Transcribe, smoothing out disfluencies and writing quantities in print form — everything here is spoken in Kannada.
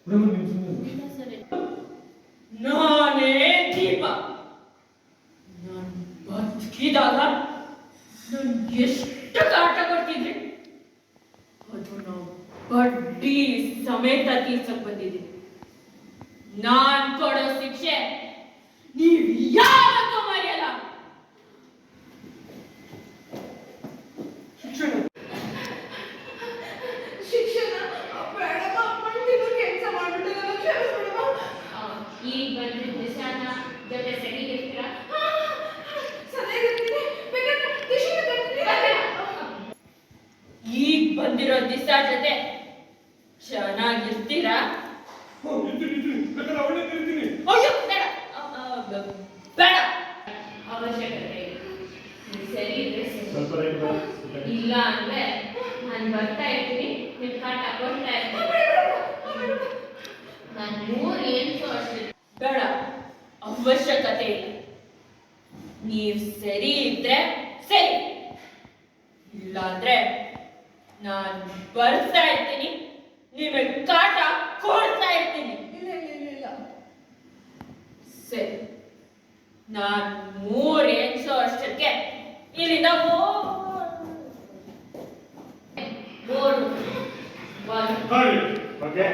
그러면 무슨 ನಾನೇ ದೀಪ. ನಾನು ಬದುಕಿದಾಗ ನನ್ಗೆ ಎಷ್ಟು ಕಾಟ ಕೊಡ್ತಿದ್ರಿ, ಅದು ನಾವು ಬಡ್ಡಿ ಸಮೇತ ತೀರ್ಸಕ್ ಬಂದಿದ್ದೀನಿ. ನಾನ್ ಕೊಡೋ ಶಿಕ್ಷೆ ನೀವ್ ಯಾವತ್ತೂ ಮರೆಯಲ್ಲ. ಶಿಕ್ಷಣ ಶಿಕ್ಷಣ ಬೇಡಮ್ಮ, ಅಮ್ಮಂದಿಗೂ ಕೆಲಸ ಮಾಡ್ಬಿಟ್ಟು ನನ್ನ ಕ್ಷಮಿಸ್ಬಿಡಮ್ಮ. ಈಗ ಬಂದ್ರೆ ದಿಶಾನ ಜೊತೆ ಸರಿಗಿರ್ತೀರಾ? ಸರಿಯಾಗಿರ್ತೀನಿ, ಬೇಕಾದ್ರೆ ದಿಶಿನ ಕರ್ತೀನಿ. ಈಗ ಬಂದಿರೋ ದಿವಸ ಜೊತೆ ಚೆನ್ನಾಗಿರ್ತೀರಾ? ಇರ್ತೀನಿ ಬೇಕಾದ್ರೆ ಅವಳೇ ಕರಿತೀನಿ. ಅಯ್ಯೋ ಬೇಡ, ಬೇಡ. ಅವಶ್ಯಕತೆ ಇಲ್ಲ. ನೀವ್ ಸರಿ ಇದ್ರೆ ಸ್ವಲ್ಪ ಸರಿ. ರೈಟ್ ಬಾ. ಇಲ್ಲ ಅಂದ್ರೆ ನಾನು ಬರ್ತಾ ಇರ್ತೀನಿ, ನಿಮ್ ಕಾಟ ಕೊಡ್ತಾ ಇರ್ತೀನಿ. ನಾನು 3 ವರ್ಷ ಬೇಡ, ಅವಶ್ಯಕತೆ ಇಲ್ಲ. ನೀವ್ ಸರಿ ಇದ್ರೆ ಸರಿ, ಇಲ್ಲಾಂದ್ರೆ ನಾನು ಬರ್ತಾ ಇರ್ತೀನಿ, ನಿಮಗೆ ಕಾಟ ಕೊಡ್ತಾ ಇರ್ತೀನಿ. ಇಲ್ಲ ಇಲ್ಲ ಇಲ್ಲ ಇಲ್ಲ. ಸರಿ, ನಾನು 3 ವರ್ಷಕ್ಕೆ ಇಲ್ಲಿಂದ ಬೋರ್ಡು ಓಕೆ